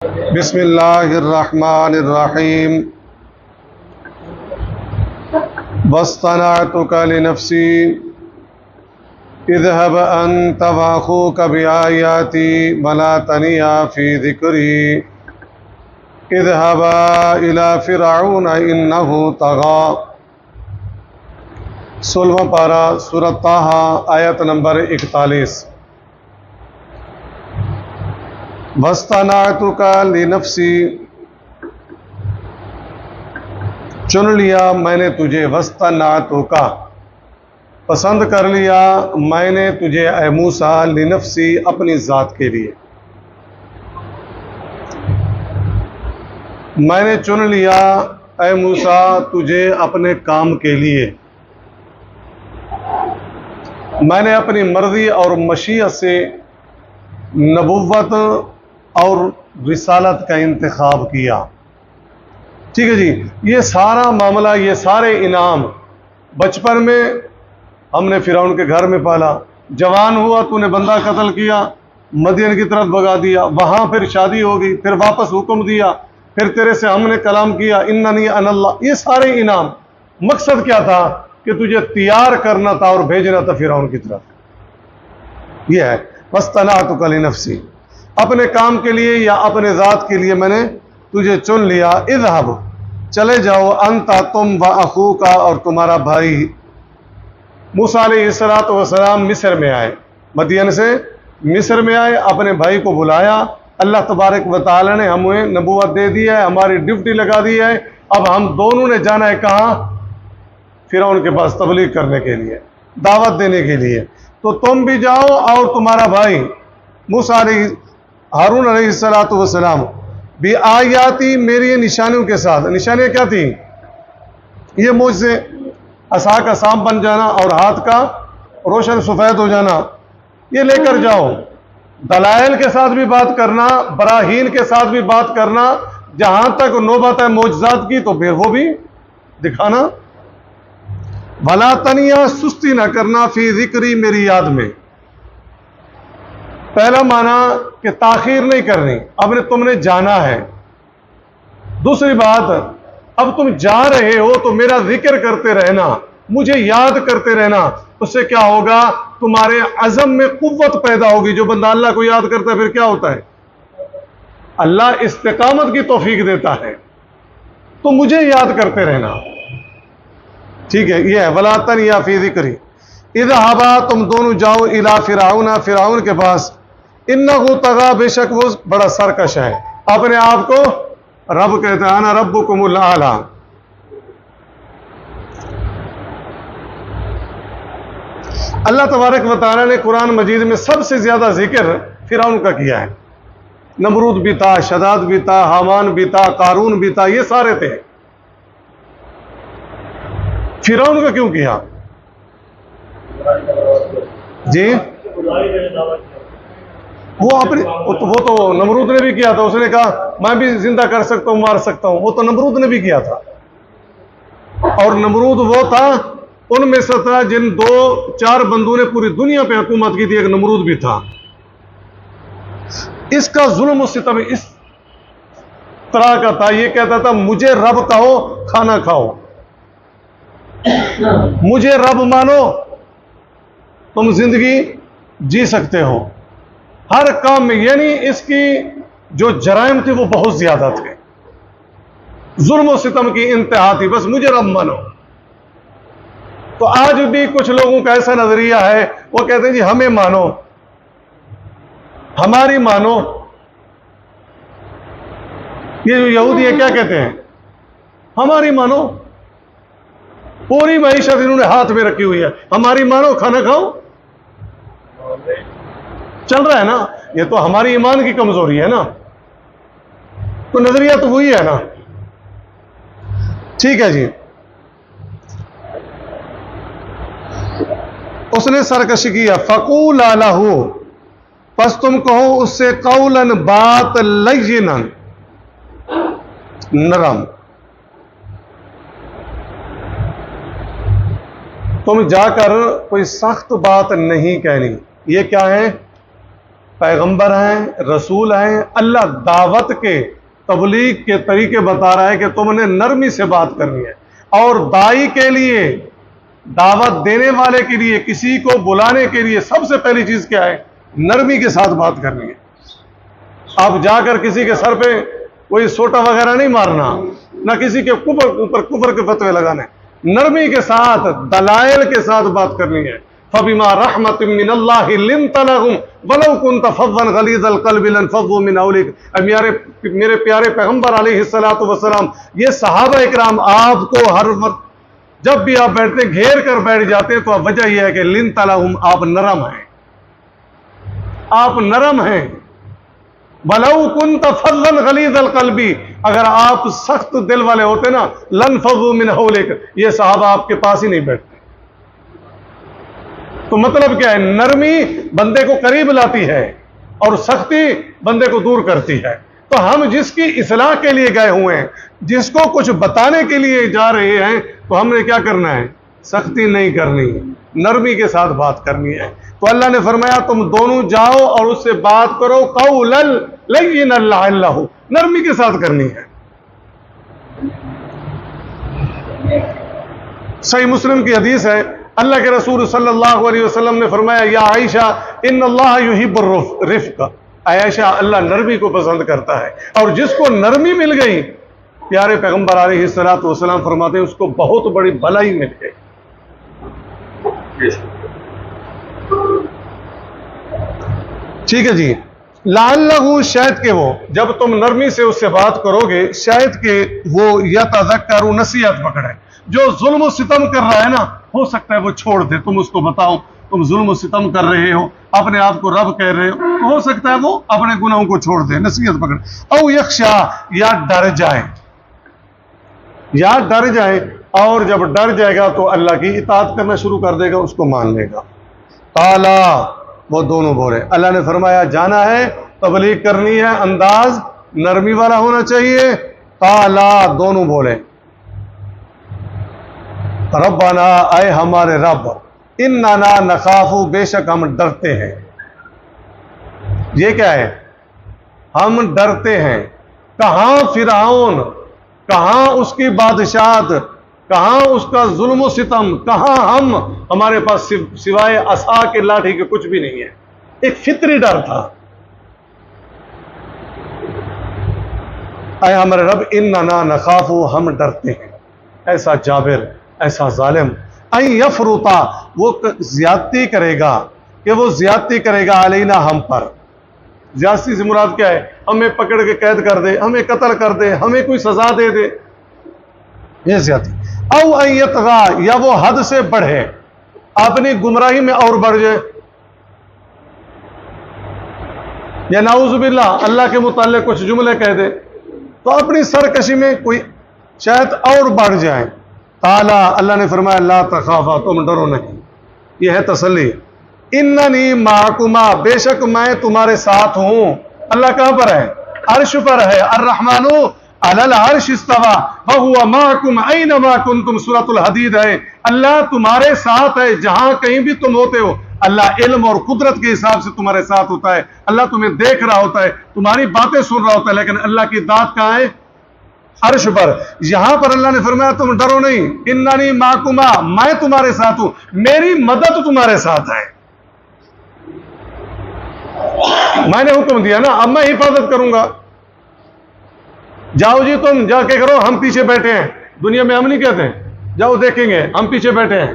بسم اللہ الرحمن الرحیم واصطنعتک لنفسی اذهب انت واخوک بآیاتی ولا تنیا فی ذکری اذهبا الی فرعون انہ طغی۔ 16واں پارہ سورۃ طٰہٰ آیت نمبر 41۔ واصطنعتک لنفسی، چن لیا میں نے تجھے، واصطنعتک پسند کر لیا میں نے تجھے اے موسیٰ، لنفسی اپنی ذات کے لیے، میں نے چن لیا اے موسیٰ تجھے اپنے کام کے لیے، میں نے اپنی مرضی اور مشیت سے نبوت اور رسالت کا انتخاب کیا۔ ٹھیک ہے جی، یہ سارا معاملہ، یہ سارے انعام، بچپن میں ہم نے فرعون کے گھر میں پالا، جوان ہوا تو نے بندہ قتل کیا، مدین کی طرف بھگا دیا، وہاں پھر شادی ہوگی، پھر واپس حکم دیا، پھر تیرے سے ہم نے کلام کیا، اننی انا اللہ، یہ سارے انعام، مقصد کیا تھا کہ تجھے تیار کرنا تھا اور بھیجنا تھا فرعون کی طرف۔ یہ ہے واصطنعتک لنفسی، اپنے کام کے لیے یا اپنے ذات کے لیے میں نے تجھے چن لیا۔ اذهب، چلے جاؤ، انت تم، واخوک اور تمہارا بھائی۔ موسیٰ علیہ السلام مصر میں آئے، مدین سے مصر میں آئے، اپنے بھائی کو بلایا، اللہ تبارک و تعالی نے ہمیں نبوت دے دی ہے، ہماری ڈیوٹی لگا دی ہے، اب ہم دونوں نے جانا ہے کہاں؟ فرعون کے پاس، تبلیغ کرنے کے لیے، دعوت دینے کے لیے۔ تو تم بھی جاؤ اور تمہارا بھائی موسیٰ علیہ ہارون علیہ السلام بھی آیاتی، میری نشانیوں کے ساتھ۔ نشانیاں کیا تھیں؟ یہ معجزے، عصا کا سانپ بن جانا اور ہاتھ کا روشن سفید ہو جانا، یہ لے کر جاؤ۔ دلائل کے ساتھ بھی بات کرنا، براہین کے ساتھ بھی بات کرنا، جہاں تک نوبت ہے معجزات کی تو پھر وہ بھی دکھانا۔ ولا تنیا، سستی نہ کرنا، فی ذکری، میری یاد میں۔ پہلا معنی کہ تاخیر نہیں کرنی، اب نے تم نے جانا ہے۔ دوسری بات، اب تم جا رہے ہو تو میرا ذکر کرتے رہنا، مجھے یاد کرتے رہنا، اس سے کیا ہوگا؟ تمہارے عزم میں قوت پیدا ہوگی۔ جو بندہ اللہ کو یاد کرتا ہے پھر کیا ہوتا ہے؟ اللہ استقامت کی توفیق دیتا ہے۔ تو مجھے یاد کرتے رہنا، ٹھیک ہے؟ یہ ہے ولا تنیا فی ذکری اذهبا، تم دونوں جاؤ، الی فرعون، فرعون کے پاس، انہ طغی، بے شک وہ بڑا سرکش ہے، اپنے آپ کو رب کہتا ہے، انا ربکم الاعلی۔ اللہ تبارک و تعالی نے قرآن مجید میں سب سے زیادہ ذکر فرعون کا کیا ہے۔ نمرود بھی تھا، شداد بھی تھا، حامان بھی تھا، قارون بھی تھا، یہ سارے تھے۔ فرعون کا کیوں کیا؟ جی، وہ تو نمرود نے بھی کیا تھا، اس نے کہا میں بھی زندہ کر سکتا ہوں، مار سکتا ہوں، وہ تو نمرود نے بھی کیا تھا۔ اور نمرود وہ تھا، ان میں سے تھا جن 2-4 بندوں نے پوری دنیا پہ حکومت کی تھی، ایک نمرود بھی تھا۔ اس کا ظلم و ستم اس طرح کا تھا، یہ کہتا تھا مجھے رب کہو، کھانا کھاؤ، مجھے رب مانو، تم زندگی جی سکتے ہو ہر کام میں۔ یعنی اس کی جو جرائم تھی وہ بہت زیادہ تھے، ظلم و ستم کی انتہا تھی، بس مجھے رب مانو۔ تو آج بھی کچھ لوگوں کا ایسا نظریہ ہے، وہ کہتے ہیں جی ہمیں مانو، ہماری مانو۔ یہ جو یہودی ہے کیا کہتے ہیں؟ ہماری مانو، پوری معیشت انہوں نے ہاتھ میں رکھی ہوئی ہے، ہماری مانو، کھانا کھاؤ، چل رہا ہے نا۔ یہ تو ہماری ایمان کی کمزوری ہے نا، تو نظریہ تو وہی ہے نا۔ ٹھیک ہے جی، اس نے سرکشی کیا، فقولا لہ، پس تم کہو اس سے، قولا، بات، لینا، نرم۔ تم جا کر کوئی سخت بات نہیں کہنی۔ یہ کیا ہے؟ پیغمبر ہیں، رسول ہیں، اللہ دعوت کے تبلیغ کے طریقے بتا رہا ہے کہ تم نے نرمی سے بات کرنی ہے. اور دائی کے لیے، دعوت دینے والے کے لیے، کسی کو بلانے کے لیے سب سے پہلی چیز کیا ہے؟ نرمی کے ساتھ بات کرنی ہے. آپ جا کر کسی کے سر پہ کوئی سوٹا وغیرہ نہیں مارنا، نہ کسی کے اوپر کفر کے فتوے لگانے. نرمی کے ساتھ، دلائل کے ساتھ بات کرنی ہے. فَبِمَا رَحْمَةٍ مِّنَ اللَّهِ لِنْتَ لَهُمْ وَلَوْ كُنْتَ فَظًّا غَلِيظَ الْقَلْبِ لَانفَضُّوا مِنْ حَوْلِكَ. میرے پیارے پیغمبر علیہ الصلوۃ والسلام، یہ صحابہ اکرام آپ کو ہر وقت جب بھی آپ بیٹھتے گھیر کر بیٹھ جاتے ہیں، تو وجہ یہ ہے کہ لِنْتَ لَهُمْ، آپ نرم ہیں، آپ نرم ہیں. وَلَوْ كُنْتَ فَظًّا غَلِيظَ الْقَلْبِ، اگر آپ سخت دل والے ہوتے نا، لَانفَضُّوا مِنْ حَوْلِكَ، یہ صحابہ آپ کے پاس ہی نہیں بیٹھتے. تو مطلب کیا ہے؟ نرمی بندے کو قریب لاتی ہے اور سختی بندے کو دور کرتی ہے. تو ہم جس کی اصلاح کے لیے گئے ہوئے ہیں، جس کو کچھ بتانے کے لیے جا رہے ہیں، تو ہم نے کیا کرنا ہے؟ سختی نہیں کرنی، نرمی کے ساتھ بات کرنی ہے. تو اللہ نے فرمایا تم دونوں جاؤ اور اس سے بات کرو قولا لینا لعلہ، نرمی کے ساتھ کرنی ہے. صحیح مسلم کی حدیث ہے، اللہ کے رسول صلی اللہ علیہ وسلم نے فرمایا یا عائشہ ان اللہ یحب الرفق، عائشہ اللہ نرمی کو پسند کرتا ہے. اور جس کو نرمی مل گئی، پیارے پیغمبر علیہ الصلوۃ والسلام فرماتے ہیں اس کو بہت بڑی بھلائی مل گئی. ٹھیک ہے جی. لعلہ، شاید کہ وہ، جب تم نرمی سے اس سے بات کرو گے، شاید کہ وہ یتذکر، نصیحت پکڑے. جو ظلم و ستم کر رہا ہے نا، ہو سکتا ہے وہ چھوڑ دے. تم اس کو بتاؤ تم ظلم و ستم کر رہے ہو، اپنے آپ کو رب کہہ رہے ہو سکتا ہے وہ اپنے گناہوں کو چھوڑ دے، نصیحت پکڑے. او یخشا، یا ڈر جائے، یا ڈر جائے. اور جب ڈر جائے گا تو اللہ کی اطاعت کرنا شروع کر دے گا، اس کو مان لے گا. قالا، وہ دونوں بولے. اللہ نے فرمایا جانا ہے، تبلیغ کرنی ہے، انداز نرمی والا ہونا چاہیے. قالا، دونوں بولے ربنا، اے ہمارے رب، اننا نخاف، بے شک ہم ڈرتے ہیں. یہ کیا ہے؟ ہم ڈرتے ہیں. کہاں فرعون، کہاں اس کی بادشاہت، کہاں اس کا ظلم و ستم، کہاں ہم، ہمارے پاس سوائے عصا کے لاٹھی کے کچھ بھی نہیں ہے. ایک فطری ڈر تھا. اے ہمارے رب اننا نخاف، ہم ڈرتے ہیں. ایسا جابر، ایسا ظالم، این یفرطا، وہ زیادتی کرے گا، کہ وہ زیادتی کرے گا علینا، ہم پر. زیادتی سے مراد کیا ہے؟ ہمیں پکڑ کے قید کر دے، ہمیں قتل کر دے، ہمیں کوئی سزا دے دے، یہ زیادتی. او ان یطغا، یا وہ حد سے بڑھے، اپنی گمراہی میں اور بڑھ جائے، یا نعوذ باللہ اللہ کے متعلق کچھ جملے کہہ دے، تو اپنی سرکشی میں کوئی شاید اور بڑھ جائے. قالا، اللہ نے فرمایا لا تخافا، تم ڈرو نہیں. یہ ہے تسلی. اننی معکما، بے شک میں تمہارے ساتھ ہوں. اللہ کہاں پر ہے؟ عرش پر ہے. الرحمن علی العرش استوى وهو معکم اینما کنتم، سورۃ الحدید ہے. اللہ تمہارے ساتھ ہے جہاں کہیں بھی تم ہوتے ہو. اللہ علم اور قدرت کے حساب سے تمہارے ساتھ ہوتا ہے. اللہ تمہیں دیکھ رہا ہوتا ہے، تمہاری باتیں سن رہا ہوتا ہے، لیکن اللہ کی ذات کہاں ہے؟ عرش پر. یہاں پر اللہ نے فرمایا تم ڈرو نہیں. اننی معکما، میں تمہارے ساتھ ہوں، میری مدد تمہارے ساتھ ہے. میں نے حکم دیا نا، اب میں حفاظت کروں گا. جاؤ جی تم جا کے کرو، ہم پیچھے بیٹھے ہیں. دنیا میں ہم نہیں کہتے ہیں جاؤ دیکھیں گے، ہم پیچھے بیٹھے ہیں.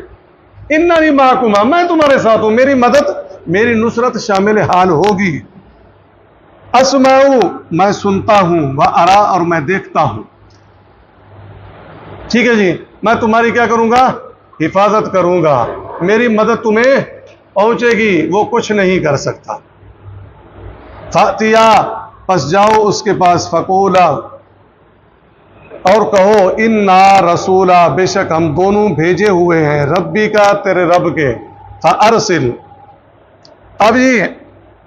اننی معکما، میں تمہارے ساتھ ہوں، میری مدد، میری نصرت شامل حال ہوگی. اسمعو، میں سنتا ہوں، وارا، اور میں دیکھتا ہوں. ٹھیک ہے جی. میں تمہاری کیا کروں گا؟ حفاظت کروں گا. میری مدد تمہیں پہنچے گی، وہ کچھ نہیں کر سکتا. فاتیا، پس جاؤ اس کے پاس. فقولا، اور کہو انا رسولا، بے شک ہم دونوں بھیجے ہوئے ہیں، ربی کا، تیرے رب کے. فارسل، اب یہ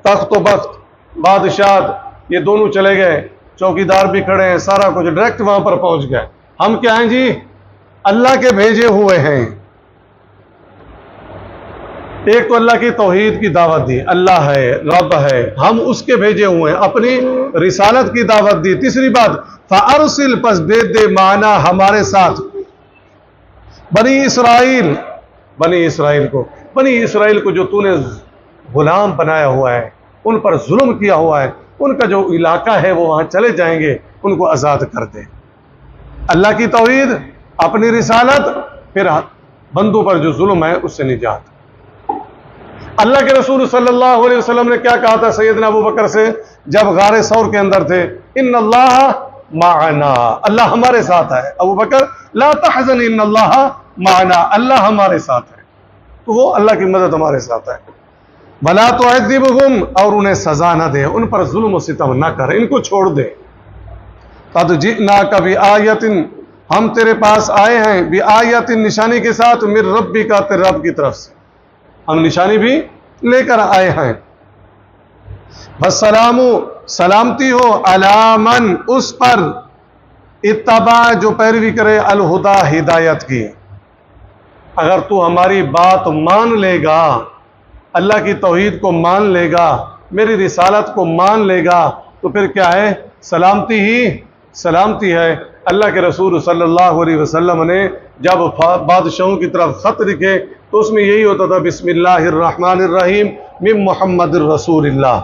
تخت و بخت، بادشاہ، یہ دونوں چلے گئے، چوکیدار بھی کھڑے ہیں، سارا کچھ ڈائریکٹ وہاں پر پہنچ گئے. ہم کیا ہیں جی؟ اللہ کے بھیجے ہوئے ہیں. ایک تو اللہ کی توحید کی دعوت دی، اللہ ہے، رب ہے، ہم اس کے بھیجے ہوئے ہیں، اپنی رسالت کی دعوت دی۔ تیسری بات فَأَرْسِلْ، پس بھیج دے معنا ہمارے ساتھ بنی اسرائیل کو جو تو نے غلام بنایا ہوا ہے، ان پر ظلم کیا ہوا ہے، ان کا جو علاقہ ہے وہ وہاں چلے جائیں گے، ان کو آزاد کر دے۔ اللہ کی توحید، اپنی رسالت، پھر بندوں پر جو ظلم ہے اس سے نجات۔ اللہ کے رسول صلی اللہ علیہ وسلم نے کیا کہا تھا سیدنا ابو بکر سے جب غار ثور کے اندر تھے؟ ان اللہ معنا، اللہ ہمارے ساتھ ہے۔ ابو بکر لا تحزن ان اللہ معنا، اللہ ہمارے ساتھ ہے، تو وہ اللہ کی مدد ہمارے ساتھ ہے۔ ولا تعذبهم، اور انہیں سزا نہ دے، ان پر ظلم و ستم نہ کر، ان کو چھوڑ دے۔ قد جئناک بآیۃ، ہم تیرے پاس آئے ہیں، بآیۃ، نشانی کے ساتھ، من ربک، تیرے رب کی طرف سے ہم نشانی بھی لے کر آئے ہیں۔ والسلام، سلامتی ہو، علی من، اس پر، اتبع، جو پیروی کرے، الہدا، ہدایت کی۔ اگر تو ہماری بات مان لے گا، اللہ کی توحید کو مان لے گا، میری رسالت کو مان لے گا، تو پھر کیا ہے؟ سلامتی ہی سلامتی ہے۔ اللہ کے رسول صلی اللہ علیہ وسلم نے جب بادشاہوں کی طرف خط لکھے تو اس میں یہی ہوتا تھا بسم اللہ الرحمن الرحیم من محمد الرسول اللہ۔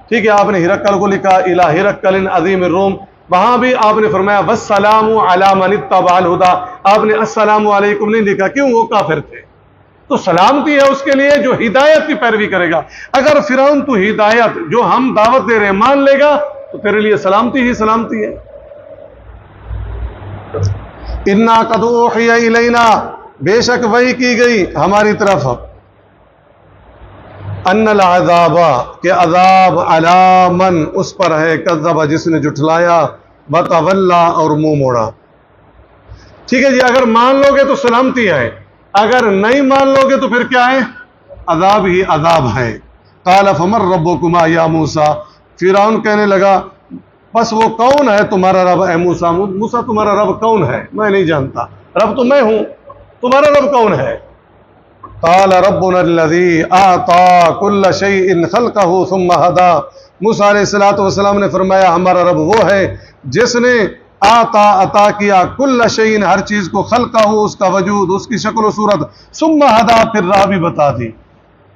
ٹھیک ہے، آپ نے ہرقل کو لکھا الی ہرقل عظیم الروم، وہاں بھی آپ نے فرمایا والسلام علی من اتبع الہدی، آپ نے السلام علیکم نہیں لکھا، کیوں؟ وہ کافر تھے۔ تو سلامتی ہے اس کے لیے جو ہدایت کی پیروی کرے گا۔ اگر فرعون تو ہدایت جو ہم دعوت دے رہے ہیں مان لے گا تو تیرے لیے سلامتی ہی سلامتی ہے۔ انا قد اوحی الینا، بے شک وحی کی گئی ہماری طرف، ان العذاب، کہ عذاب، علی من، اس پر ہے، کذب، جس نے جھٹلایا، وتولا، اور منہ موڑا۔ ٹھیک ہے جی، اگر مان لو گے تو سلامتی ہے، اگر نہیں مان لو گے تو پھر کیا ہے؟ عذاب ہی عذاب ہے۔ قال فمن ربکما یا موسیٰ، فرعون کہنے لگا بس وہ کون ہے تمہارا رب اے موسیٰ؟ موسیٰ تمہارا رب کون ہے؟ میں نہیں جانتا، رب تو میں ہوں، تمہارا رب کون ہے؟ قال ربنا الذی اعطى كل شیء خلقه ثم هدى، موسیٰ علیہ السلام نے فرمایا ہمارا رب وہ ہے جس نے عطا کیا کل شیء، ہر چیز کو، خلقہ، اس کا وجود، اس کی شکل و صورت، ثم ہدا، پھر راہ بھی بتا دی۔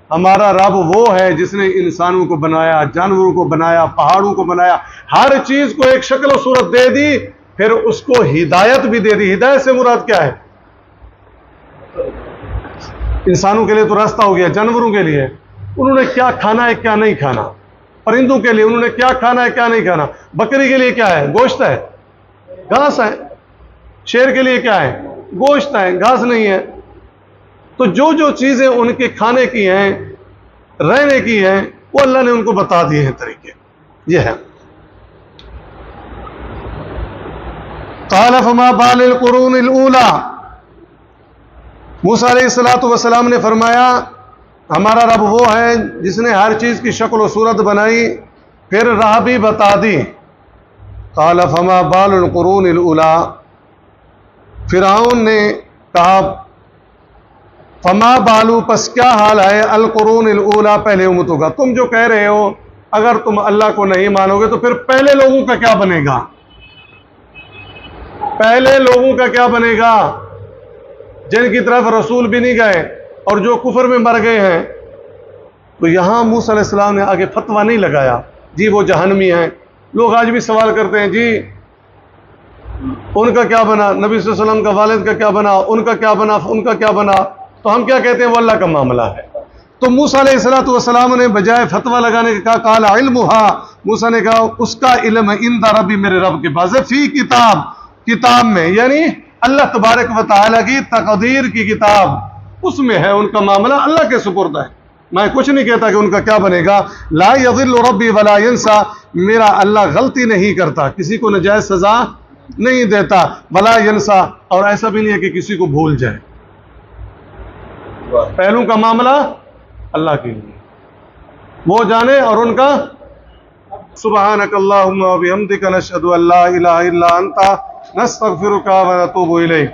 ہمارا رب وہ ہے جس نے انسانوں کو بنایا، جانوروں کو بنایا، پہاڑوں کو بنایا، ہر چیز کو ایک شکل و صورت دے دی، پھر اس کو ہدایت بھی دے دی۔ ہدایت سے مراد کیا ہے؟ انسانوں کے لیے تو راستہ ہو گیا، جانوروں کے لیے انہوں نے کیا کھانا ہے کیا نہیں کھانا، پرندوں کے لیے انہوں نے کیا کھانا ہے کیا نہیں کھانا، بکری کے لیے کیا ہے؟ گوشت ہے، گھاس ہے، شیر کے لیے کیا ہے؟ گوشت ہے، گھاس نہیں ہے۔ تو جو جو چیزیں ان کے کھانے کی ہیں، رہنے کی ہیں، وہ اللہ نے ان کو بتا دیے ہیں طریقے، یہ ہے۔ قال فما بال القرون الاولى، موسیٰ علیہ السلام نے فرمایا ہمارا رب وہ ہے جس نے ہر چیز کی شکل و صورت بنائی، پھر راہ بھی بتا دی۔ قال فما بال القرون الاولى، فرعون نے کہا فما بالو، پس کیا حال ہے، القرون الاولى، پہلے امتوں کا۔ تم جو کہہ رہے ہو اگر تم اللہ کو نہیں مانو گے تو پھر پہلے لوگوں کا کیا بنے گا؟ پہلے لوگوں کا کیا بنے گا جن کی طرف رسول بھی نہیں گئے اور جو کفر میں مر گئے ہیں؟ تو یہاں موسیٰ علیہ السلام نے آگے فتویٰ نہیں لگایا جی وہ جہنمی ہیں۔ لوگ آج بھی سوال کرتے ہیں جی ان کا کیا بنا، نبی صلی اللہ علیہ وسلم کا والد کا کیا بنا، ان کا کیا بنا، ان کا کیا بنا؟ تو ہم کیا کہتے ہیں وہ اللہ کا معاملہ ہے۔ تو موسیٰ علیہ السلام نے بجائے فتویٰ لگانے کا کہا قال علمها، موسیٰ نے کہا اس کا علم عند ربی، میرے رب کے پاس ہے، فی کتاب، کتاب میں، یعنی اللہ تبارک و تعالیٰ کی تقدیر کی کتاب، اس میں ہے، ان کا معاملہ اللہ کے سپرد ہے۔ میں کچھ نہیں کہتا کہ ان کا کیا بنے گا۔ لا یضل ربی ولا ینسا، میرا اللہ غلطی نہیں کرتا، کسی کو نجائز سزا نہیں دیتا، ولا ینسا، اور ایسا بھی نہیں ہے کہ کسی کو بھول جائے۔ پہلوں کا معاملہ اللہ کے لیے، وہ جانے، اور ان کا سبحانک اللہم و بحمدک نشہد ان لا الہ الا انت نستغفرک و نتوب الیک۔